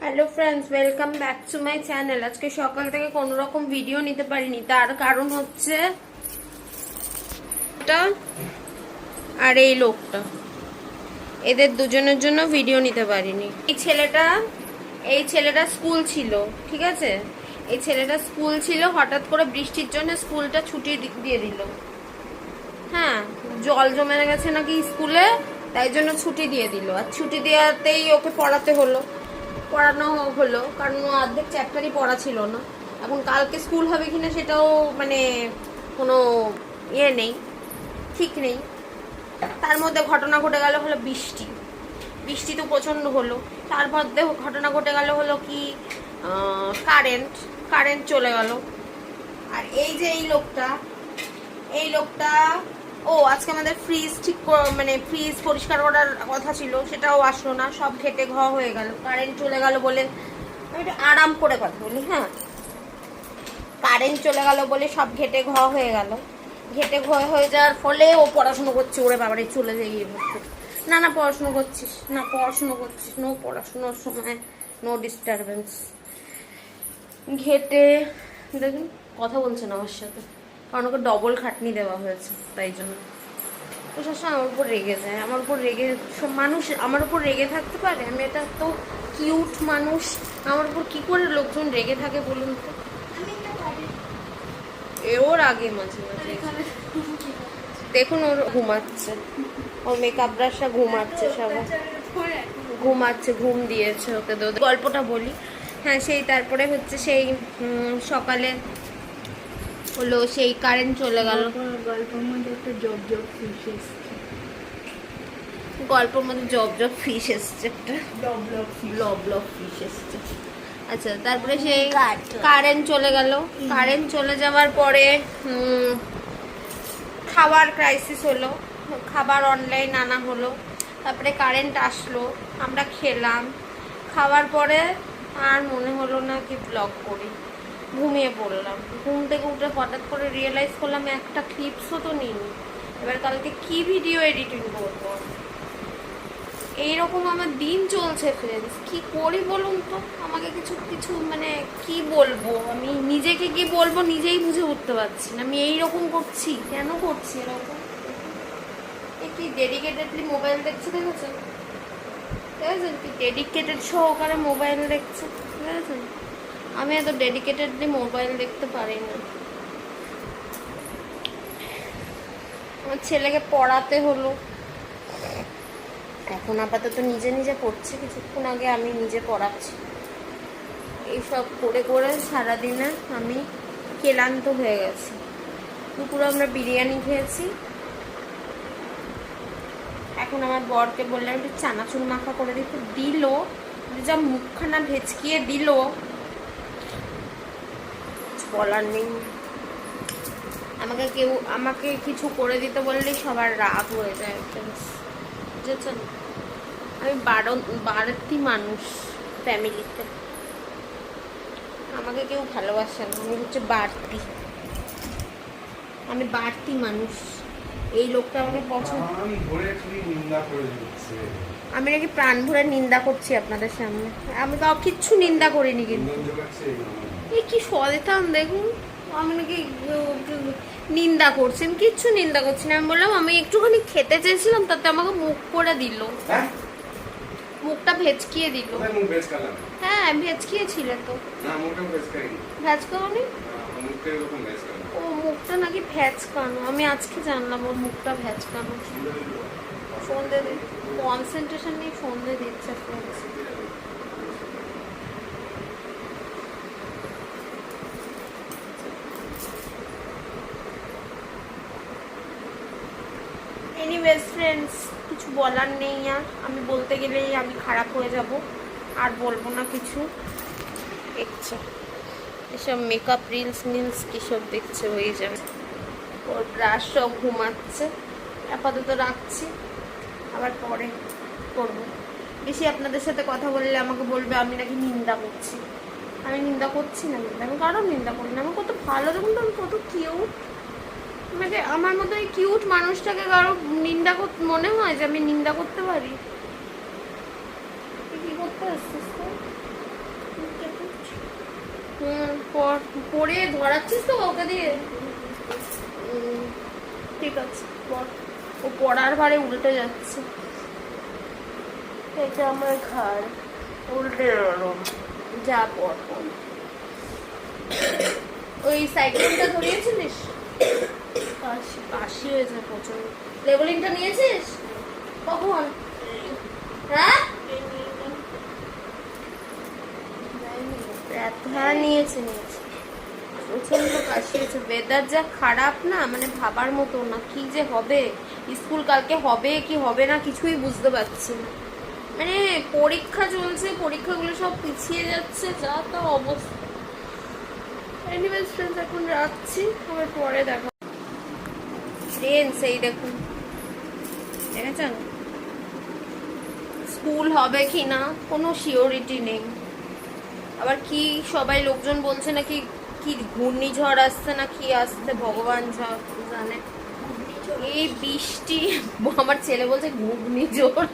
Hello friends, welcome back to my channel. আজকে সকাল থেকে কোনো রকম ভিডিও নিতে পারিনি, তার কারণ হচ্ছে এটা আর এই লোকটা, এদের দুজনের জন্য ভিডিও নিতে পারিনি। এই ছেলেটা স্কুল ছিল, ঠিক আছে, এই ছেলেটা স্কুল ছিল, হঠাৎ করে বৃষ্টির জন্য স্কুলটা ছুটি দিয়ে দিল। হ্যাঁ, জল জমে গেছে নাকি স্কুলে, তাই জন্য ছুটি দিয়ে দিল। আর ছুটি দেওয়াতেই ওকে পড়ানো হলো, কারণ ও অর্ধেক চ্যাপ্টারই পড়া ছিল না। এখন কালকে স্কুল হবে কিনা সেটাও মানে কোনো নেই, ঠিক নেই। তার মধ্যে ঘটনা ঘটে গেল হলো বৃষ্টি তো প্রচণ্ড হলো। তারপর ঘটনা ঘটে গেল হলো কি, কারেন্ট চলে গেল। আর এই যে এই লোকটা আজকে আমাদের ফ্রিজ ফ্রিজ পরিষ্কার করার কথা ছিল, সেটাও আসলো না, সব ঘেটে ঘ হয়ে গেল। কারেন্ট চলে গেল বলে, আমি একটু আরাম করে কথা বলি, হ্যাঁ, কারেন্ট চলে গেল বলে সব ঘেটে ঘ হয়ে গেল। ঘেটে ঘ হয়ে যাওয়ার ফলে ও পড়াশুনো করছে, ওরে বাবারে চলে যাই না পড়াশুনো করছিস, নো পড়াশুনোর সময় নো ডিস্টারবেন্স। ঘেটে দেখুন কথা বলছেন আমার সাথে, কারণ ওকে ডবল খাটনি দেওয়া হয়েছে, তাই জন্য ও সবসময় আমার উপর রেগে যায়। সব মানুষ আমার উপর রেগে থাকতে পারে? আমি এটা তো কিউট মানুষ, আমার উপর কি করে লোকজন রেগে থাকে বলুন তো? ওর আগে মাঝে মাঝে দেখুন ওর ঘুমাচ্ছে, ওর মেকআপ ব্রাশটা ঘুমাচ্ছে, সবাই ঘুমাচ্ছে, ঘুম দিয়েছে ওকে। গল্পটা বলি, হ্যাঁ, তারপরে হচ্ছে সকালে হলো, কারেন্ট চলে গেল। গল্পের মধ্যে একটা জব ফিশ এসছে, একটা ব্লব ফিশ এসছে। আচ্ছা, তারপরে কারেন্ট চলে গেল। কারেন্ট চলে যাওয়ার পরে খাবার ক্রাইসিস হলো, খাবার অনলাইন আনা হলো। তারপরে কারেন্ট আসলো, আমরা খেলাম। খাওয়ার পরে আর মনে হলো না কি ব্লগ করি, ঘুমিয়ে পড়লাম। ঘুম থেকে উঠে হঠাৎ করে রিয়েলাইজ করলাম একটা ক্লিপসও তো নিইনি। এবার কালকে কি ভিডিও এডিটিং করবো? এইরকম আমার দিন চলছে ফ্রেন্ডস, কি করি বলুন তো? আমাকে কিছু মানে কি বলবো, আমি নিজেকে কি বলবো নিজেই বুঝে উঠতে পারছি না। আমি এইরকম করছি, কেন করছি এরকম? কি ডেডিকেটেডলি মোবাইল দেখছে, দেখেছেন? কি ডেডিকেটেড সহকারে মোবাইল দেখছে, বুঝেছেন? আমি এত ডেডিকেটেডলি মোবাইল দেখতে পারি না। আমার ছেলেকে পড়াতে হলো, এখন আপাতত নিজে পড়ছে, কিছুক্ষণ আগে আমি নিজে পড়াচ্ছি। এইসব করে করে সারাদিনে আমি ক্লান্ত হয়ে গেছি। দুপুরে আমরা বিরিয়ানি খেয়েছি। এখন আমার বরকে বললাম একটু চানাচুর মাখা করে দিতে, দিল, যা মুখখানা ভেচকিয়ে দিল, বলার নেই। আমাকে কিছু করে দিতে বললেই সবার রাগ হয়ে যায়, বুঝেছেন? আমি বাড়তি মানুষ ফ্যামিলিতে, আমাকে কেউ ভালোবাসে না, আমি হচ্ছে আমি বাড়তি মানুষ। এই লোকটা আমাকে পছন্দ, আমি নাকি প্রাণ ভরে নিন্দা করছি আপনাদের সামনে? আমি তো কিচ্ছু নিন্দা করিনি, কিন্তু এই কি সদেতাম দেখুন, আমি নাকি নিন্দা করছি? আমি কিচ্ছু নিন্দা করছি না। আমি বললাম আমি একটুখানি খেতে চেয়েছিলাম, তাতে আমাকে মুখ করে দিল, মুখটা ভেচকিয়ে দিল। হ্যাঁ, ভেচকিয়েছিলে তো। ভেচকাওনি? ও মুখটা নাকি ভেচকানো, আমি আজকে জানলাম ওর মুখটা ভেচকানো। সন্ধে কনসেন্ট্রেশন নিয়ে সন্ধে দিচ্ছে ফ্রেন্ডস। এনিওয়েজ ফ্রেন্ডস, কিছু বলার নেই আর। আমি বলতে গেলেই আমি খারাপ হয়ে যাব, আর বলবো না কিছু। দেখছে এসব মেকআপ রিলস কিসব দেখছে, হয়ে যাবে। ওর ব্রাশ সব ঘুমাচ্ছে, আপাতত রাখছি, আবার পরে করবো। বেশি আপনাদের সাথে কথা বললে আমাকে বলবে আমি নাকি নিন্দা করছি। আমি নিন্দা করছি না, আমি কারণ নিন্দা করি না। আমি কত ভালো, দেখুন তো আমি কত কিউট। মানে আমার মতো এই কিউট মানুষটাকে কারো নিন্দা মনে হয় যে আমি নিন্দা করতে পারি? কি করতে আসছিস? পরে ধরাচ্ছিস তো ওকে দিয়ে? ঠিক আছে পর। ও পড়ার ভারে উল্টে যাচ্ছে। এটা আমার ঘর, উল্টে যা পড়। ওই সাইকেলটা ধরিয়েছিলিস? কাশি হয়েছে প্রচুর। লেবেলিংটা নিয়েছিস কখন? হ্যাঁ হ্যাঁ নিয়েছি। প্রচন্ড কাশি হয়েছে। ওয়েদার যা খারাপ না, মানে ভাবার মতো না। কি যে হবে, স্কুল কালকে হবে কি হবে না কিছুই বুঝতে পারছি না। মানে পরীক্ষা চলছে, পরীক্ষাগুলো সব পিছিয়ে যাচ্ছে, যা তা অবস্থা। এনিওয়েজ ফ্রেন্ডস, এখন রাখছি, আবার পরে দেখা। ফ্রেন্ডস এই দেখুন, দেখেছেন স্কুল হবে কি না কোনো শিওরিটি নেই। আবার কি সবাই লোকজন বলছে নাকি কি ঘূর্ণিঝড় আসছে না কি আসছে, ভগবান জানে। এই বৃষ্টি, আমার ছেলে বলছে ঘূর্ণিঝড়।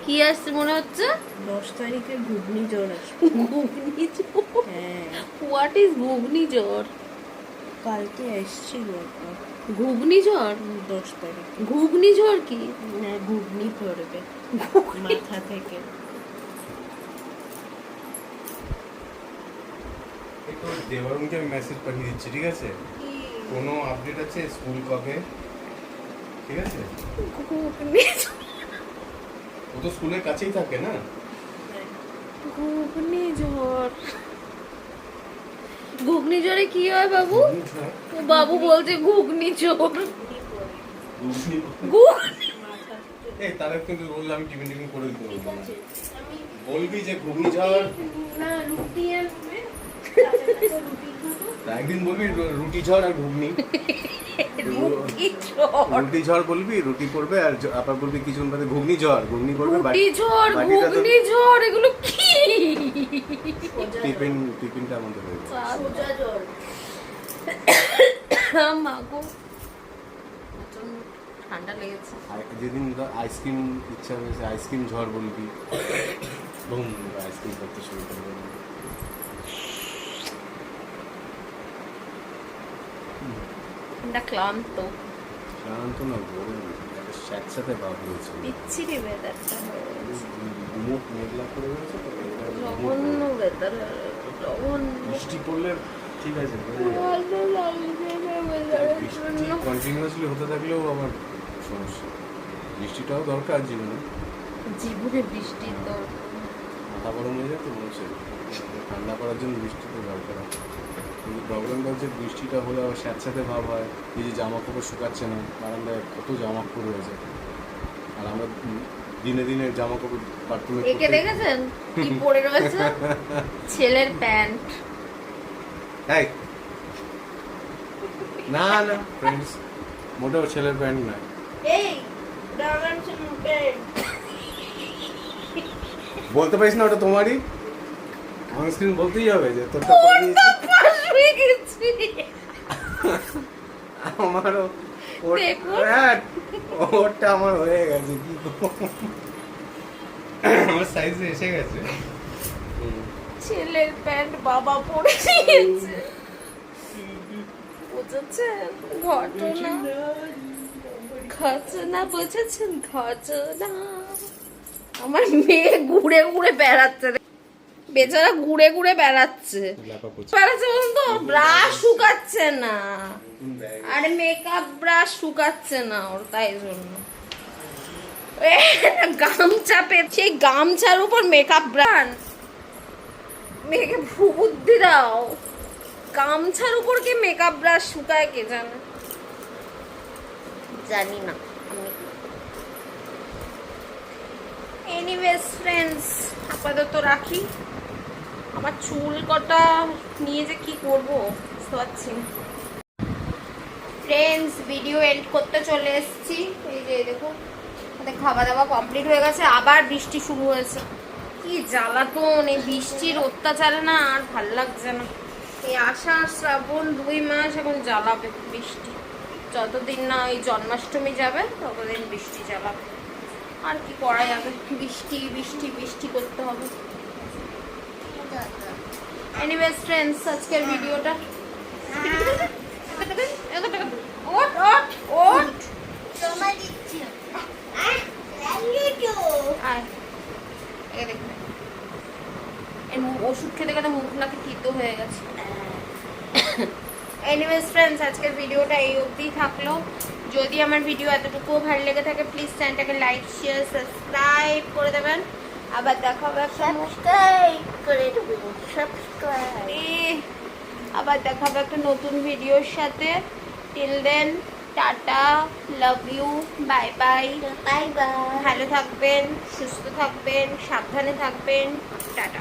কি আসছে মনে হচ্ছে? 10 তারিখে ঘূর্ণিঝড় আসবে। ঘূর্ণিঝড়? হ্যাঁ, হোয়াট ইজ ঘূর্ণিঝড়? কালকে এসছিল একটা ঘূর্ণিঝড়? 10 তারিখ। ঘূর্ণিঝড় কি? না, ঘুগনি পড়বে মাথা থেকে। একটু দেবরুণকে আমি মেসেজ পাঠিয়ে দিচ্ছি, ঠিক আছে? কোনো আপডেট আছে স্কুল কবে? ঠিক আছে, ও তো স্কুলের কাছেই থাকে না। ঘূর্ণিঝড়, ঘূর্ণিঝড়ে কি হয় বাবু? ঘূর্ণিঝড়? ও বাবু বলছে ঘূর্ণিঝড়। এই তাহলে কিন্তু বললাম আমি টিফিন টিফিন করে দিতে বলবো না। বলবি যে ঘূর্ণিঝড়, একদিন বলবি রুটি ঝড় আর ঘুগনি। রুটি ঝড় বলবি, রুটি পড়বে, আর আবার বলবি কিছু বাদে ঘুগনি ঝড়, ঘুগনি পড়বে। ঘূর্ণিঝড়, ঘূর্ণিঝড় এগুলো কি? টিফিনটা আমাদের হয়ে যাবে। মা গো, ঠান্ডা লেগেছে। আর যেদিন আইসক্রিম ইচ্ছা হয়েছে, আইসক্রিম ঝড় বলবি, বুম আইসক্রিম করতে শুরু করবে। ক্লান্ত ক্লান্ত না, গরম, একসাথে ভাব হয়েছে। বিচ্ছিরি ওয়েদারটা মুখ মেঘলা করে রয়েছে তো, জঘন্য ওয়েদার, জঘন্য। বৃষ্টি পড়লে ঠিক আছে, ভালো লাগছে না weather-এর বৃষ্টি জন্য। কন্টিনিউয়াসলি হতে থাকলেও আমার সমস্যা। বৃষ্টিটাও দরকার জীবনে, জীবনে বৃষ্টি তো মাথা গরম হয়ে যায় তো মানুষের, ঠান্ডা করার জন্য বৃষ্টি তো দরকার। কিন্তু প্রবলেমটা হচ্ছে বৃষ্টিটা হলে আবার স্যাঁতস্যাঁতে ভাব হয়, এই যে জামা কাপড় শুকাচ্ছে না, বারান্দায় কত জামা কাপড় রয়েছে, আর আমরা দিনে দিনে জামা কাপড় বাথরুমে একে দেখেছেন কি পরে রয়েছে? ছেলের প্যান্ট। এই না না ফ্রেন্ডস, মোটেও ছেলের প্যান্ট নয়। এই দাঁড়ান প্যান্ট। বলতে পারিস না ওটা তোমারই? অন স্ক্রিন বলতেই হবে যে তোরটা পরে নিয়েছি। আমারও দেখুন। ওরটা আমার হয়ে গেছে, কি করব, আমার সাইজে এসে গেছে। ছেলের প্যান্ট বাবা পরে নিয়েছে, বুঝেছেন ঘটনা? ঘটনা বুঝেছেন? ঘটনা। আমার মেয়ে ঘুরে ঘুরে বেড়াচ্ছে রে। বেচারা ঘুরে ঘুরে বেড়াচ্ছে। বেড়াচ্ছে বলুন তো, ব্রাশ শুকাচ্ছে না, আরে মেকআপ ব্রাশ শুকাচ্ছে না ওর, তাই জন্য গামছা সেই গামছার উপর মেকআপ ব্রাশ। মেয়েকে বুদ্ধি দাও, গামছার উপর কি মেকআপ ব্রাশ শুকায় কে জানে, জানি না আমি। এনিওয়েজ ফ্রেন্ডস, আপাতত রাখি। আমার চুল কটা নিয়ে যে কি করবো বুঝতে পারছি না। ফ্রেন্ডস, ভিডিও এন্ড করতে চলে এসেছি। এই যে দেখুন, আমাদের খাওয়া দাওয়া কমপ্লিট হয়ে গেছে, আবার বৃষ্টি শুরু হয়েছে। কি জ্বালাতন এই বৃষ্টির অত্যাচারে, না আর ভাল লাগছে না। এই আষাঢ় শ্রাবণ 2 মাস এখন জ্বালাবে বৃষ্টি। যতদিন না ওই জন্মাষ্টমী যাবে ততদিন বৃষ্টি জ্বালাবে। আর কি করা যাবে, বৃষ্টি বৃষ্টি বৃষ্টি করতে হবে। এনিওয়েজ ফ্রেন্ডস, আজকের ভিডিওটা ওট ওট ওট আয় এ দেখবে ওষুধ খেতে খেতে মুখ নাকি তিতো হয়ে গেছে। এনিওয়েজ ফ্রেন্ডস, আজকের ভিডিওটা এই অবধি থাকলো। যদি আমার ভিডিও এতটুকুও ভালো লেগে থাকে প্লিজ চ্যানেলটাকে লাইক শেয়ার সাবস্ক্রাইব করে দেবেন। আবার দেখা হবে আবার দেখা হবে একটা নতুন ভিডিওর সাথে। Till then tata, love you, bye bye. Bye bye. ভালো থাকবেন, সুস্থ থাকবেন, সাবধানে থাকবেন। টাটা।